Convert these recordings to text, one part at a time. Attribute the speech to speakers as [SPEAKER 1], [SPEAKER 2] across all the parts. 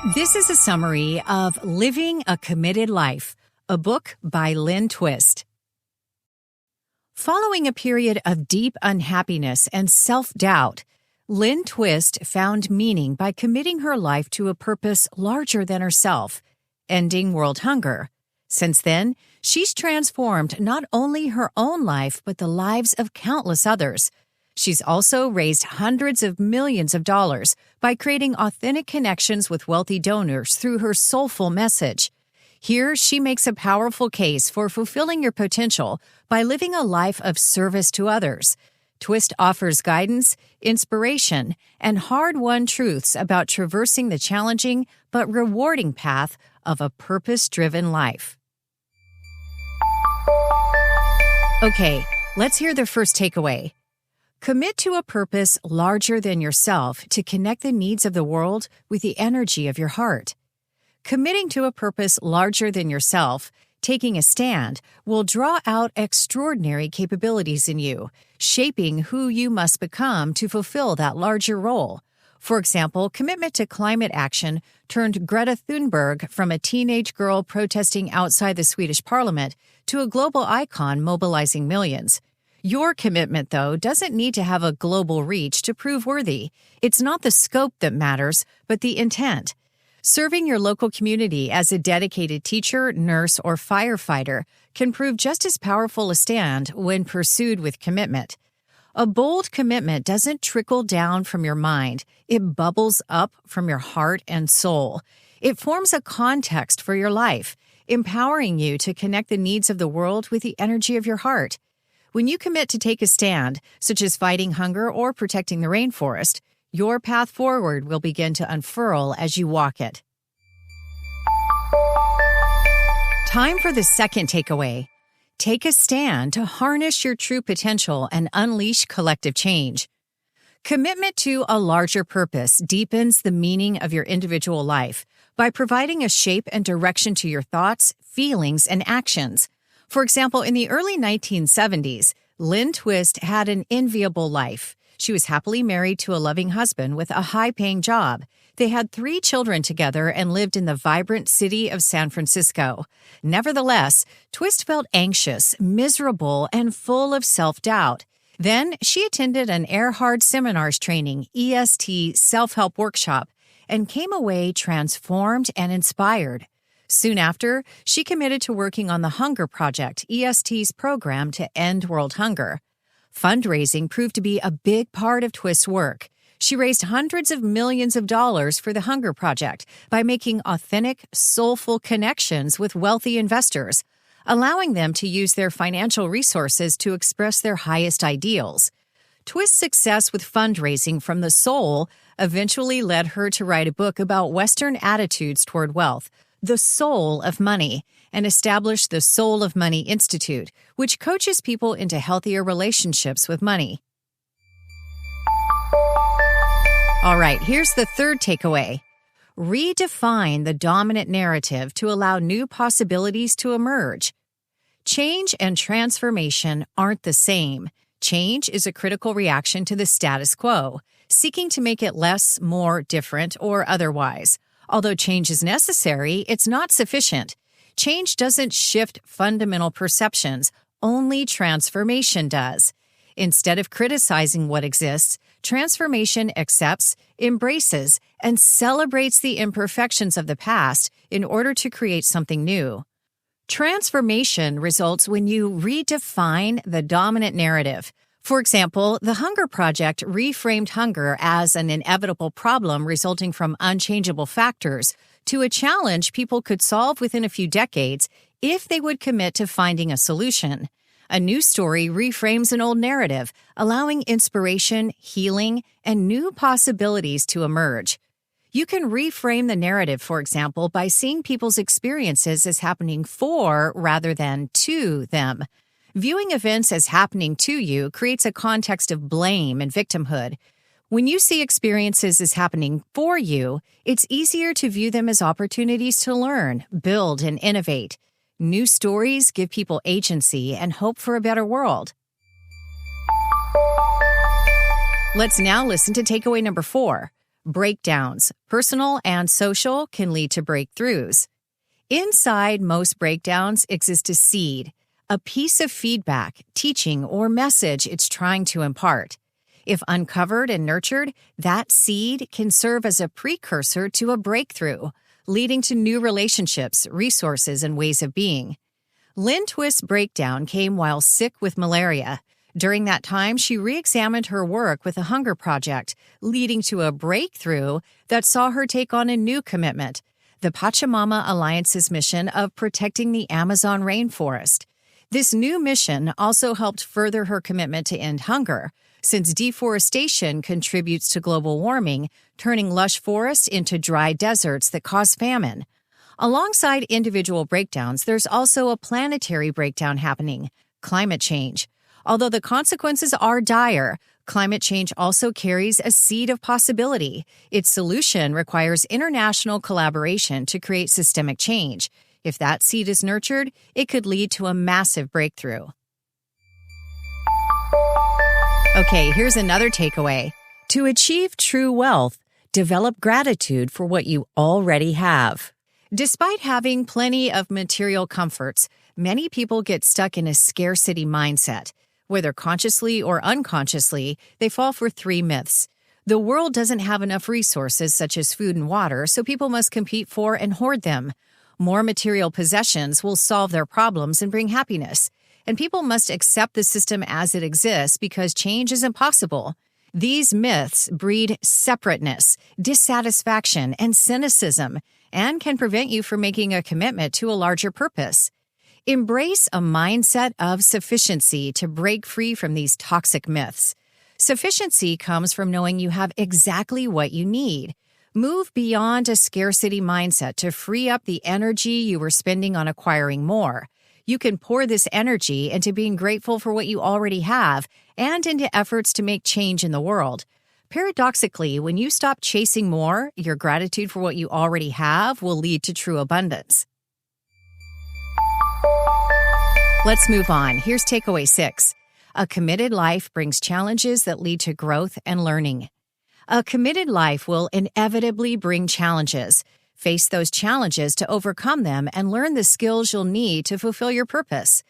[SPEAKER 1] This is a summary of Living a Committed Life, a book by Lynne Twist. Following a period of deep unhappiness and self-doubt, Lynne Twist found meaning by committing her life to a purpose larger than herself, ending world hunger. Since then, she's transformed not only her own life, but the lives of countless others. She's also raised hundreds of millions of dollars by creating authentic connections with wealthy donors through her soulful message. Here, she makes a powerful case for fulfilling your potential by living a life of service to others. Twist offers guidance, inspiration, and hard-won truths about traversing the challenging but rewarding path of a purpose-driven life. Okay, let's hear the first takeaway. Commit to a purpose larger than yourself to connect the needs of the world with the energy of your heart. Committing to a purpose larger than yourself, taking a stand, will draw out extraordinary capabilities in you, shaping who you must become to fulfill that larger role. For example, commitment to climate action turned Greta Thunberg from a teenage girl protesting outside the Swedish parliament to a global icon mobilizing millions. Your commitment, though, doesn't need to have a global reach to prove worthy. It's not the scope that matters, but the intent. Serving your local community as a dedicated teacher, nurse, or firefighter can prove just as powerful a stand when pursued with commitment. A bold commitment doesn't trickle down from your mind. It bubbles up from your heart and soul. It forms a context for your life, empowering you to connect the needs of the world with the energy of your heart. When you commit to take a stand, such as fighting hunger or protecting the rainforest, your path forward will begin to unfurl as you walk it. Time for the second takeaway. Take a stand to harness your true potential and unleash collective change. Commitment to a larger purpose deepens the meaning of your individual life by providing a shape and direction to your thoughts, feelings, and actions. For example, in the early 1970s, Lynne Twist had an enviable life. She was happily married to a loving husband with a high-paying job. They had 3 children together and lived in the vibrant city of San Francisco. Nevertheless, Twist felt anxious, miserable, and full of self-doubt. Then she attended an Erhard Seminars training, EST self-help workshop, and came away transformed and inspired. Soon after, she committed to working on the Hunger Project, EST's program to end world hunger. Fundraising proved to be a big part of Twist's work. She raised hundreds of millions of dollars for the Hunger Project by making authentic, soulful connections with wealthy investors, allowing them to use their financial resources to express their highest ideals. Twist's success with fundraising from the soul eventually led her to write a book about Western attitudes toward wealth, The Soul of Money, and established the Soul of Money Institute, which coaches people into healthier relationships with money. All right, here's the third takeaway. Redefine the dominant narrative to allow new possibilities to emerge. Change and transformation aren't the same. Change is a critical reaction to the status quo, seeking to make it less, more, different, or otherwise. Although change is necessary, it's not sufficient. Change doesn't shift fundamental perceptions, only transformation does. Instead of criticizing what exists, transformation accepts, embraces, and celebrates the imperfections of the past in order to create something new. Transformation results when you redefine the dominant narrative. For example, the Hunger Project reframed hunger as an inevitable problem resulting from unchangeable factors to a challenge people could solve within a few decades if they would commit to finding a solution. A new story reframes an old narrative, allowing inspiration, healing, and new possibilities to emerge. You can reframe the narrative, for example, by seeing people's experiences as happening for rather than to them. Viewing events as happening to you creates a context of blame and victimhood. When you see experiences as happening for you, it's easier to view them as opportunities to learn, build, and innovate. New stories give people agency and hope for a better world. Let's now listen to takeaway number 4. Breakdowns, personal and social, can lead to breakthroughs. Inside most breakdowns exists a seed, a piece of feedback, teaching, or message it's trying to impart. If uncovered and nurtured, that seed can serve as a precursor to a breakthrough, leading to new relationships, resources, and ways of being. Lynne Twist's breakdown came while sick with malaria. During that time, she re-examined her work with the Hunger Project, leading to a breakthrough that saw her take on a new commitment, the Pachamama Alliance's mission of protecting the Amazon rainforest. This new mission also helped further her commitment to end hunger, since deforestation contributes to global warming, turning lush forests into dry deserts that cause famine. Alongside individual breakdowns, there's also a planetary breakdown happening, climate change. Although the consequences are dire, climate change also carries a seed of possibility. Its solution requires international collaboration to create systemic change. If that seed is nurtured, it could lead to a massive breakthrough. Okay, here's another takeaway. To achieve true wealth, develop gratitude for what you already have. Despite having plenty of material comforts, many people get stuck in a scarcity mindset. Whether consciously or unconsciously, they fall for 3 myths. The world doesn't have enough resources such as food and water, so people must compete for and hoard them. More material possessions will solve their problems and bring happiness. And people must accept the system as it exists because change is impossible. These myths breed separateness, dissatisfaction, and cynicism, and can prevent you from making a commitment to a larger purpose. Embrace a mindset of sufficiency to break free from these toxic myths. Sufficiency comes from knowing you have exactly what you need. Move beyond a scarcity mindset to free up the energy you were spending on acquiring more. You can pour this energy into being grateful for what you already have and into efforts to make change in the world. Paradoxically, when you stop chasing more, your gratitude for what you already have will lead to true abundance. Let's move on. Here's takeaway 6. A committed life brings challenges that lead to growth and learning. A committed life will inevitably bring challenges. Face those challenges to overcome them and learn the skills you'll need to fulfill your purpose.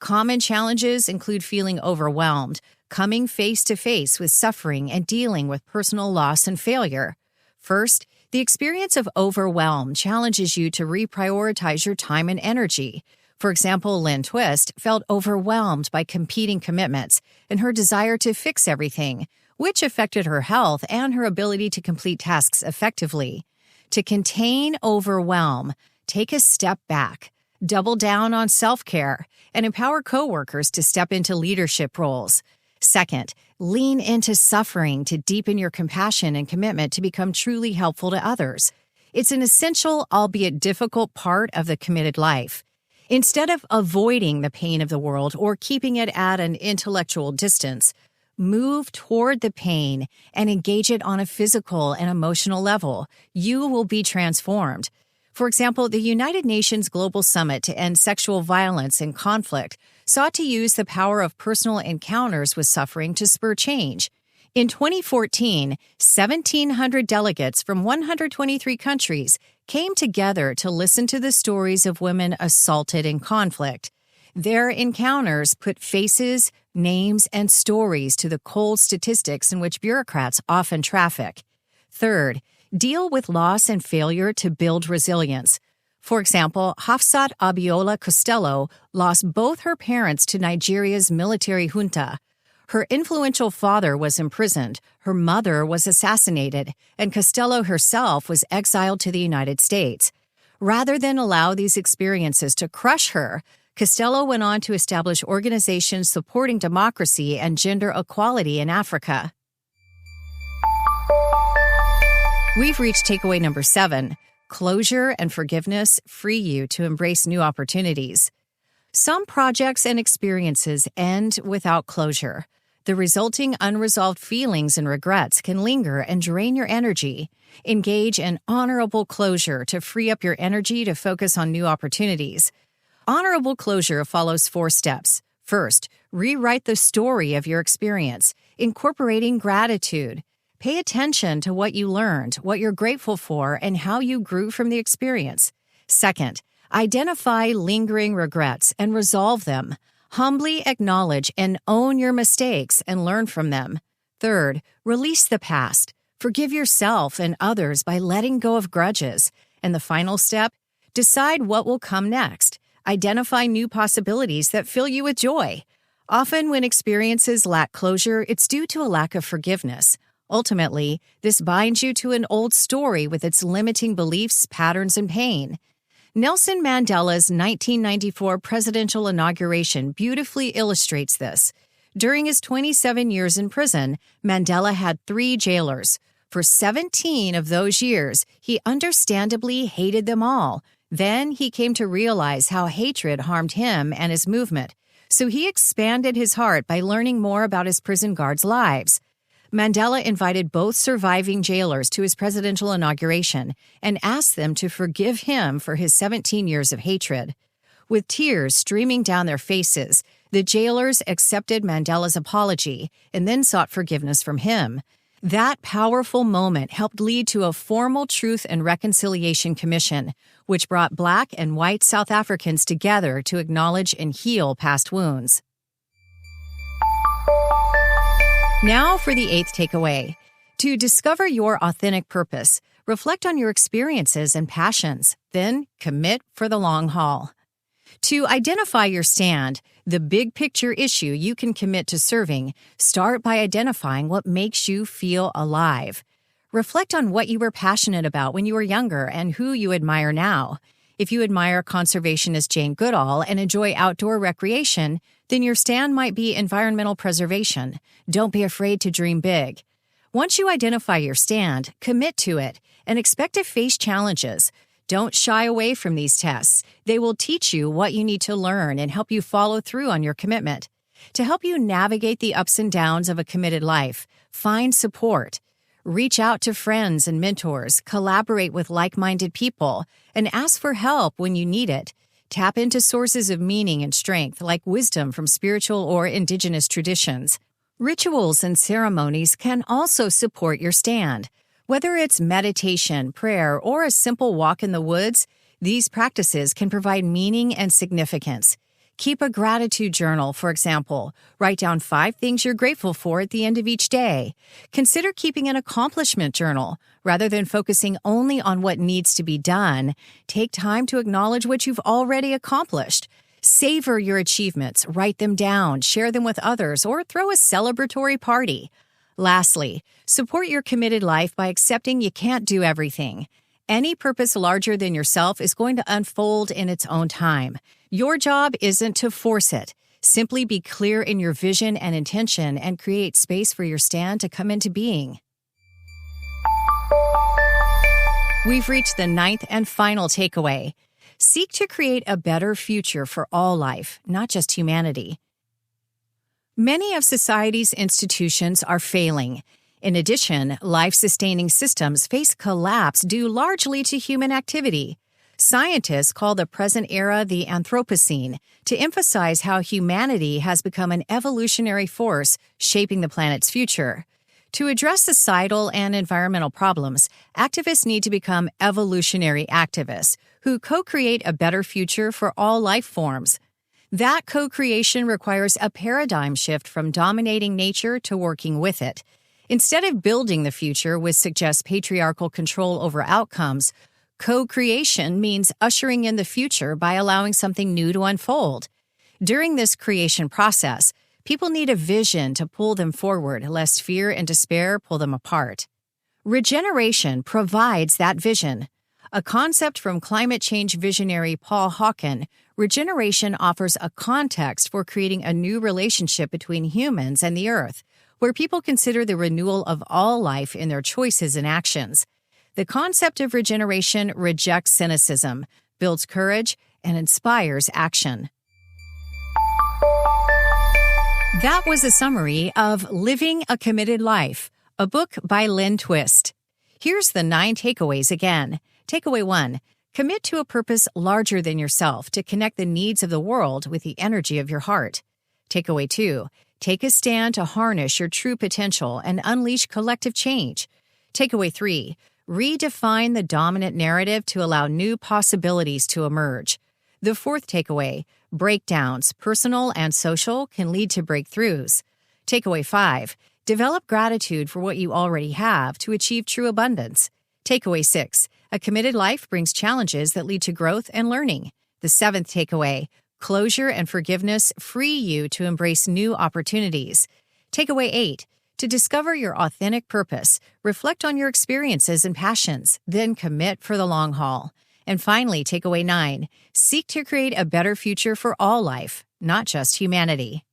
[SPEAKER 1] Common challenges include feeling overwhelmed, coming face to face with suffering, and dealing with personal loss and failure. First, the experience of overwhelm challenges you to reprioritize your time and energy. For example, Lynne Twist felt overwhelmed by competing commitments and her desire to fix everything, which affected her health and her ability to complete tasks effectively. To contain overwhelm, take a step back, double down on self-care, and empower coworkers to step into leadership roles. Second, lean into suffering to deepen your compassion and commitment to become truly helpful to others. It's an essential, albeit difficult, part of the committed life. Instead of avoiding the pain of the world or keeping it at an intellectual distance, move toward the pain and engage it on a physical and emotional level. You will be transformed. For example, the United Nations Global Summit to End Sexual Violence and Conflict sought to use the power of personal encounters with suffering to spur change. In 2014, 1,700 delegates from 123 countries came together to listen to the stories of women assaulted in conflict. Their encounters put faces, names, and stories to the cold statistics in which bureaucrats often traffic. Third, deal with loss and failure to build resilience. For example, Hafsat Abiola Costello lost both her parents to Nigeria's military junta. Her influential father was imprisoned, her mother was assassinated, and Costello herself was exiled to the United States. Rather than allow these experiences to crush her, Costello went on to establish organizations supporting democracy and gender equality in Africa. We've reached takeaway number 7. Closure and forgiveness free you to embrace new opportunities. Some projects and experiences end without closure. The resulting unresolved feelings and regrets can linger and drain your energy. Engage in honorable closure to free up your energy to focus on new opportunities. Honorable closure follows 4 steps. First, rewrite the story of your experience, incorporating gratitude. Pay attention to what you learned, what you're grateful for, and how you grew from the experience. Second, identify lingering regrets and resolve them. Humbly acknowledge and own your mistakes and learn from them. Third, release the past. Forgive yourself and others by letting go of grudges. And the final step, decide what will come next. Identify new possibilities that fill you with joy. Often when experiences lack closure, it's due to a lack of forgiveness. Ultimately, this binds you to an old story with its limiting beliefs, patterns, and pain. Nelson Mandela's 1994 presidential inauguration beautifully illustrates this. During his 27 years in prison, Mandela had 3 jailers. For 17 of those years, he understandably hated them all. Then he came to realize how hatred harmed him and his movement. So he expanded his heart by learning more about his prison guards' lives. Mandela invited both surviving jailers to his presidential inauguration and asked them to forgive him for his 17 years of hatred. With tears streaming down their faces, the jailers accepted Mandela's apology and then sought forgiveness from him. That powerful moment helped lead to a formal Truth and Reconciliation Commission, which brought Black and white South Africans together to acknowledge and heal past wounds. Now for the 8th takeaway. To discover your authentic purpose, reflect on your experiences and passions, then commit for the long haul. To identify your stand, the big picture issue you can commit to serving, start by identifying what makes you feel alive. Reflect on what you were passionate about when you were younger and who you admire now. If you admire conservationist Jane Goodall and enjoy outdoor recreation, then your stand might be environmental preservation. Don't be afraid to dream big. Once you identify your stand, commit to it and expect to face challenges. Don't shy away from these tests. They will teach you what you need to learn and help you follow through on your commitment. To help you navigate the ups and downs of a committed life, find support. Reach out to friends and mentors, collaborate with like-minded people, and ask for help when you need it. Tap into sources of meaning and strength like wisdom from spiritual or indigenous traditions. Rituals and ceremonies can also support your stand. Whether it's meditation, prayer, or a simple walk in the woods, these practices can provide meaning and significance. Keep a gratitude journal, for example. Write down 5 things you're grateful for at the end of each day. Consider keeping an accomplishment journal. Rather than focusing only on what needs to be done, take time to acknowledge what you've already accomplished. Savor your achievements, write them down, share them with others, or throw a celebratory party. Lastly, support your committed life by accepting you can't do everything. Any purpose larger than yourself is going to unfold in its own time. Your job isn't to force it. Simply be clear in your vision and intention and create space for your stand to come into being. We've reached the 9th and final takeaway. Seek to create a better future for all life, not just humanity. Many of society's institutions are failing. In addition, life-sustaining systems face collapse due largely to human activity. Scientists call the present era the Anthropocene to emphasize how humanity has become an evolutionary force shaping the planet's future. To address societal and environmental problems, activists need to become evolutionary activists who co-create a better future for all life forms. That co-creation requires a paradigm shift from dominating nature to working with it. Instead of building the future, which suggests patriarchal control over outcomes, co-creation means ushering in the future by allowing something new to unfold. During this creation process, people need a vision to pull them forward, lest fear and despair pull them apart. Regeneration provides that vision. A concept from climate change visionary Paul Hawken, regeneration offers a context for creating a new relationship between humans and the earth, where people consider the renewal of all life in their choices and actions. The concept of regeneration rejects cynicism, builds courage, and inspires action. That was a summary of Living a Committed Life, a book by Lynne Twist. Here's the 9 takeaways again. Takeaway 1. Commit to a purpose larger than yourself to connect the needs of the world with the energy of your heart. Takeaway 2, take a stand to harness your true potential and unleash collective change. Takeaway 3, redefine the dominant narrative to allow new possibilities to emerge. The fourth takeaway, breakdowns, personal and social, can lead to breakthroughs. Takeaway 5, develop gratitude for what you already have to achieve true abundance. Takeaway 6, a committed life brings challenges that lead to growth and learning. The seventh takeaway, closure and forgiveness free you to embrace new opportunities. Takeaway 8, to discover your authentic purpose, reflect on your experiences and passions, then commit for the long haul. And finally, takeaway 9, seek to create a better future for all life, not just humanity.